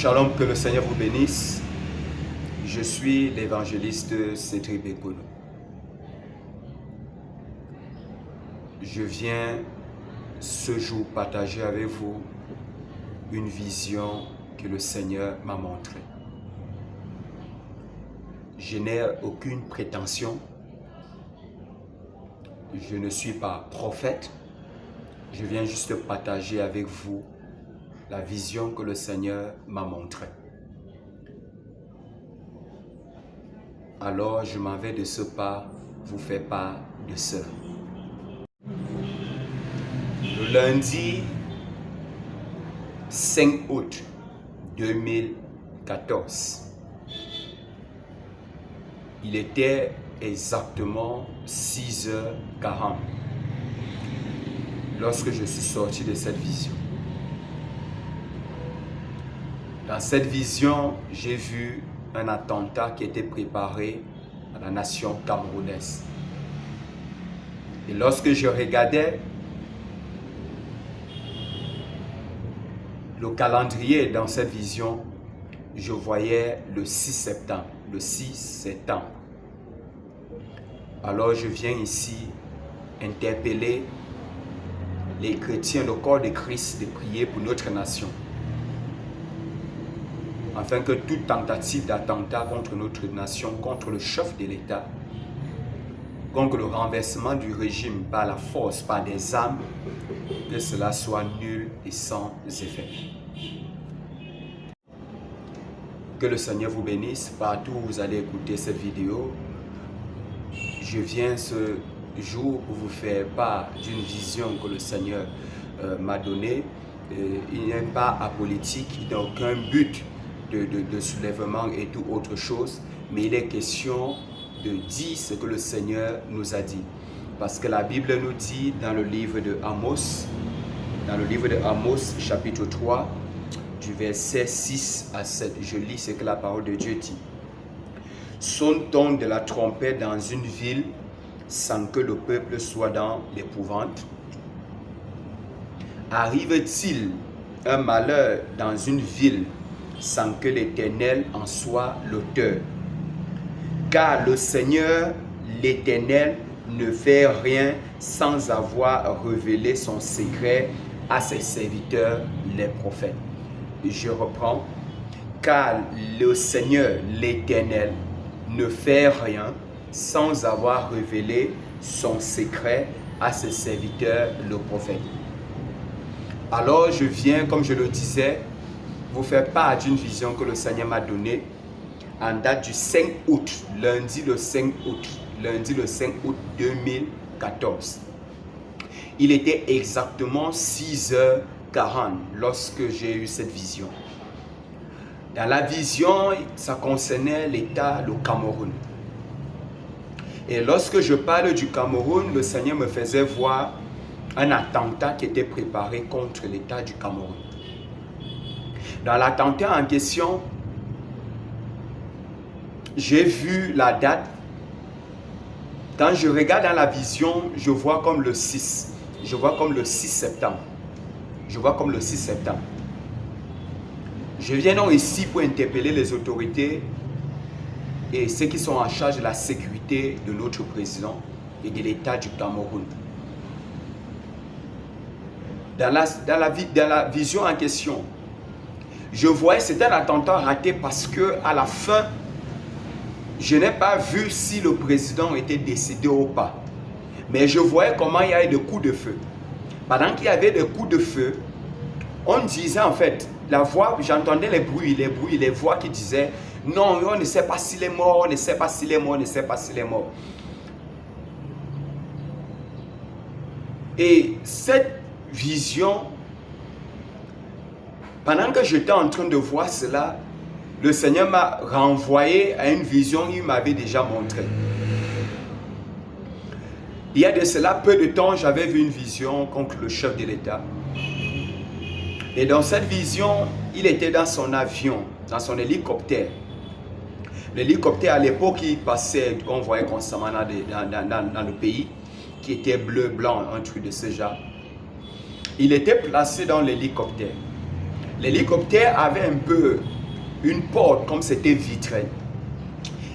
Shalom, que le Seigneur vous bénisse. Je suis l'évangéliste Cédric Bekono. Je viens ce jour partager avec vous une vision que le Seigneur m'a montrée. Je n'ai aucune prétention. Je ne suis pas prophète. Je viens juste partager avec vous la vision que le Seigneur m'a montrée. Alors je m'en vais de ce pas vous faire part de cela. Le lundi 5 août 2014, il était exactement 6h40 lorsque je suis sorti de cette vision. Dans cette vision, j'ai vu un attentat qui était préparé à la nation camerounaise. Et lorsque je regardais le calendrier dans cette vision, je voyais le 6 septembre. Le 6 septembre. Alors je viens ici interpeller les chrétiens, le corps de Christ, de prier pour notre nation, afin que toute tentative d'attentat contre notre nation, contre le chef de l'État, contre le renversement du régime par la force, par des armes, que cela soit nul et sans effet. Que le Seigneur vous bénisse partout où vous allez écouter cette vidéo. Je viens ce jour pour vous faire part d'une vision que le Seigneur m'a donnée. Il n'est pas apolitique, il n'a aucun but de soulèvement et tout autre chose, mais il est question de dire ce que le Seigneur nous a dit. Parce que la Bible nous dit dans le livre de Amos, chapitre 3, du verset 6 à 7, je lis ce que la parole de Dieu dit. Sonne-t-on de la trompette dans une ville sans que le peuple soit dans l'épouvante? Arrive-t-il un malheur dans une ville sans que l'Éternel en soit l'auteur? Car le Seigneur, l'Éternel, ne fait rien sans avoir révélé son secret à ses serviteurs, les prophètes. Et je reprends. Car le Seigneur, l'Éternel, ne fait rien sans avoir révélé son secret à ses serviteurs, le prophète. Alors je viens, comme je le disais, vous faire part d'une vision que le Seigneur m'a donnée en date du 5 août, lundi le 5 août 2014. Il était exactement 6h40 lorsque j'ai eu cette vision. Dans la vision, ça concernait l'État, le Cameroun. Et lorsque je parle du Cameroun, le Seigneur me faisait voir un attentat qui était préparé contre l'État du Cameroun. Dans l'attentat en question, j'ai vu la date. Quand je regarde dans la vision, je vois comme le 6. Je vois comme le 6 septembre. Je vois comme le 6 septembre. Je viens donc ici pour interpeller les autorités et ceux qui sont en charge de la sécurité de notre président et de l'État du Cameroun. Dans la vision en question, je voyais que c'était un attentat raté parce que à la fin, je n'ai pas vu si le président était décédé ou pas. Mais je voyais comment il y avait des coups de feu. Pendant qu'il y avait des coups de feu, on disait en fait, la voix, j'entendais les bruits, les voix qui disaient non, on ne sait pas s'il est mort, on ne sait pas s'il est mort, on ne sait pas s'il est mort. Et cette vision, pendant que j'étais en train de voir cela, le Seigneur m'a renvoyé à une vision qu'il m'avait déjà montrée. Il y a de cela peu de temps, j'avais vu une vision contre le chef de l'État. Et dans cette vision, il était dans son avion, dans son hélicoptère. L'hélicoptère à l'époque, il passait, qu'on voyait constamment dans le pays, qui était bleu, blanc, un truc de ce genre. Il était placé dans l'hélicoptère. L'hélicoptère avait un peu une porte, comme c'était vitré.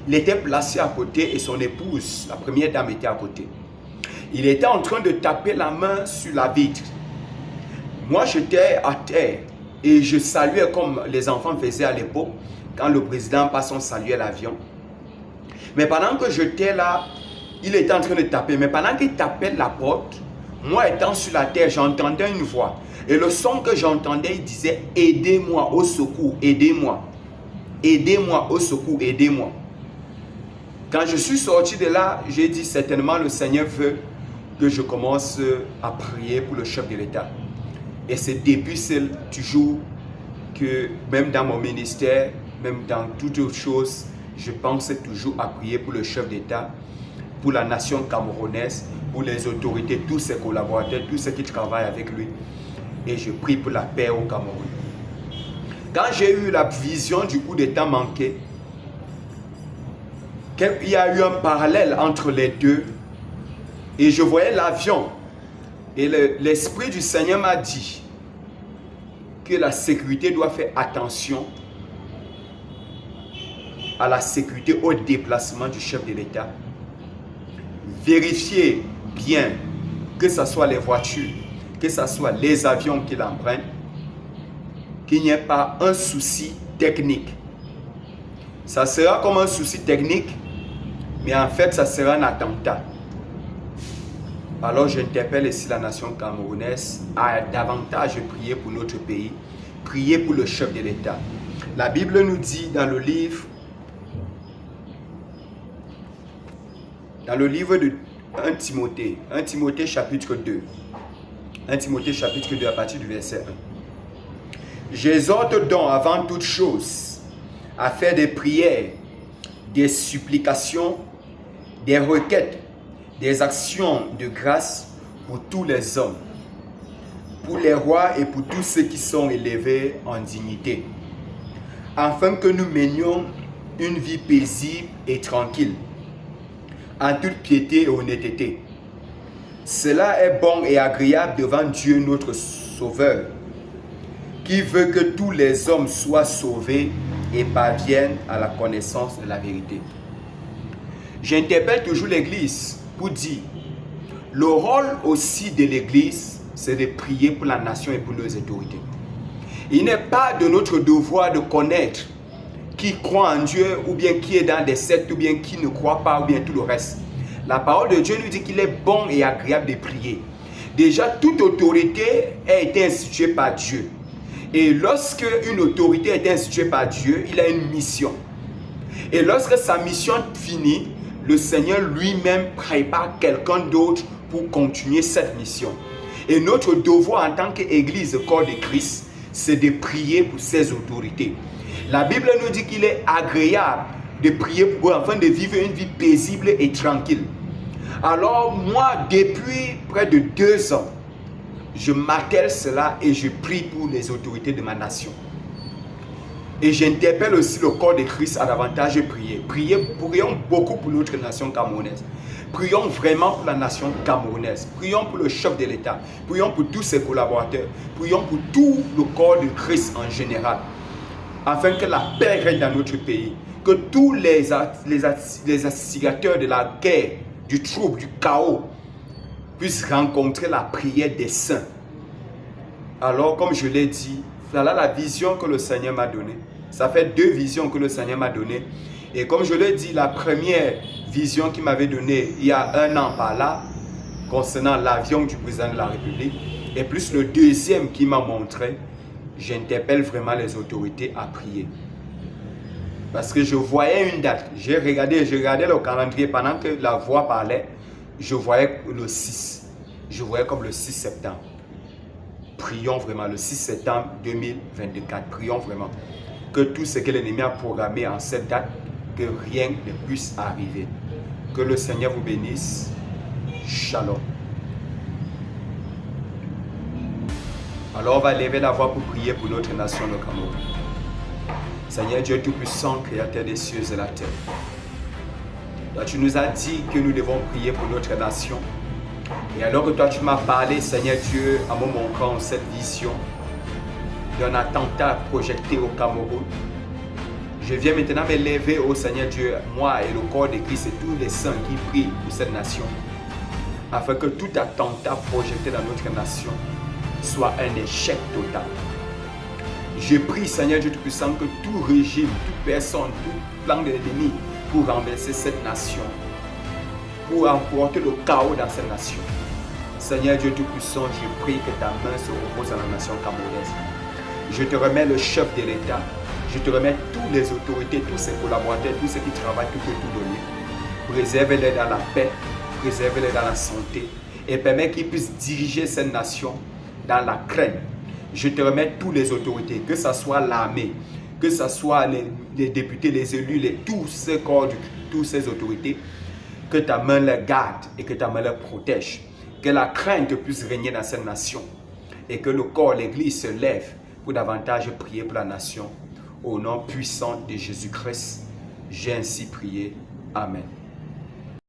Il était placé à côté et son épouse, la première dame, était à côté. Il était en train de taper la main sur la vitre. Moi, j'étais à terre et je saluais comme les enfants faisaient à l'époque. Quand le président passe, on saluait l'avion. Mais pendant que j'étais là, il était en train de taper. Mais pendant qu'il tapait la porte, moi étant sur la terre, j'entendais une voix. Et le son que j'entendais, il disait « Aidez-moi, au secours, aidez-moi. Aidez-moi, au secours, aidez-moi. » Quand je suis sorti de là, j'ai dit certainement le Seigneur veut que je commence à prier pour le chef de l'État. Et c'est depuis toujours que même dans mon ministère, même dans toutes autres choses, je pense toujours à prier pour le chef d'État, pour la nation camerounaise, pour les autorités, tous ses collaborateurs, tous ceux qui travaillent avec lui. Et je prie pour la paix au Cameroun. Quand j'ai eu la vision du coup d'État manqué, il y a eu un parallèle entre les deux. Et je voyais l'avion. Et l'Esprit du Seigneur m'a dit que la sécurité doit faire attention à la sécurité au déplacement du chef de l'État. Vérifier bien que ce soit les voitures, que ce soit les avions qu'il emprunte, qu'il n'y ait pas un souci technique. Ça sera comme un souci technique, mais en fait, ça sera un attentat. Alors, j'interpelle ici la nation camerounaise à davantage prier pour notre pays, prier pour le chef de l'État. La Bible nous dit dans le livre de 1 Timothée chapitre 2, 1 Timothée chapitre 2 à partir du verset 1. J'exhorte donc avant toute chose à faire des prières, des supplications, des requêtes, des actions de grâce pour tous les hommes, pour les rois et pour tous ceux qui sont élevés en dignité, afin que nous menions une vie paisible et tranquille, en toute piété et honnêteté. Cela est bon et agréable devant Dieu notre Sauveur, qui veut que tous les hommes soient sauvés et parviennent à la connaissance de la vérité. J'interpelle toujours l'Église pour dire, le rôle aussi de l'Église, c'est de prier pour la nation et pour nos autorités. Il n'est pas de notre devoir de connaître qui croit en Dieu, ou bien qui est dans des sectes, ou bien qui ne croit pas, ou bien tout le reste. La parole de Dieu nous dit qu'il est bon et agréable de prier. Déjà, toute autorité a été instituée par Dieu. Et lorsque une autorité est instituée par Dieu, il a une mission. Et lorsque sa mission finit, le Seigneur lui-même prépare quelqu'un d'autre pour continuer cette mission. Et notre devoir en tant qu'Église, corps de Christ, c'est de prier pour ces autorités. La Bible nous dit qu'il est agréable de prier pour eux afin de vivre une vie paisible et tranquille. Alors moi, depuis près de 2 ans, je m'attelle cela et je prie pour les autorités de ma nation. Et j'interpelle aussi le corps de Christ à davantage prier. Prions beaucoup pour notre nation camerounaise. Prions vraiment pour la nation camerounaise. Prions pour le chef de l'État. Prions pour tous ses collaborateurs. Prions pour tout le corps de Christ en général. Afin que la paix règne dans notre pays. Que tous les instigateurs de la guerre, du trouble, du chaos, puissent rencontrer la prière des saints. Alors, comme je l'ai dit, voilà la vision que le Seigneur m'a donnée. Ça fait 2 visions que le Seigneur m'a données. Et comme je l'ai dit, la première vision qu'il m'avait donnée il y a 1 an par là, concernant l'avion du président de la République, et plus le deuxième qui m'a montré, j'interpelle vraiment les autorités à prier. Parce que je voyais une date. J'ai regardé le calendrier pendant que la voix parlait. Je voyais le 6. Je voyais comme le 6 septembre. Prions vraiment le 6 septembre 2024. Prions vraiment que tout ce que l'ennemi a programmé en cette date, que rien ne puisse arriver. Que le Seigneur vous bénisse. Shalom. Alors on va lever la voix pour prier pour notre nation, le Cameroun. Seigneur Dieu Tout-Puissant, Créateur des cieux et la terre. Toi, tu nous as dit que nous devons prier pour notre nation. Et alors que toi, tu m'as parlé, Seigneur Dieu, en me montrant cette vision, d'un attentat projeté au Cameroun. Je viens maintenant me lever au Seigneur Dieu, moi et le corps de Christ et tous les saints qui prient pour cette nation, afin que tout attentat projeté dans notre nation soit un échec total. Je prie, Seigneur Dieu Tout-Puissant, que tout régime, toute personne, tout plan de l'ennemi pour renverser cette nation, pour emporter le chaos dans cette nation. Seigneur Dieu Tout-Puissant, je prie que ta main se repose dans la nation camerounaise. Je te remets le chef de l'État. Je te remets toutes les autorités, tous ses collaborateurs, tous ceux qui travaillent, tout donner. Préserve-les dans la paix, préserve-les dans la santé et permets qu'ils puissent diriger cette nation dans la crainte. Je te remets toutes les autorités, que ce soit l'armée, que ce soit les députés, les élus, tous ces corps, toutes ces autorités, que ta main les garde et que ta main les protège. Que la crainte puisse régner dans cette nation et que le corps, l'Église se lève pour davantage prier pour la nation. Au nom puissant de Jésus-Christ, j'ai ainsi prié. Amen.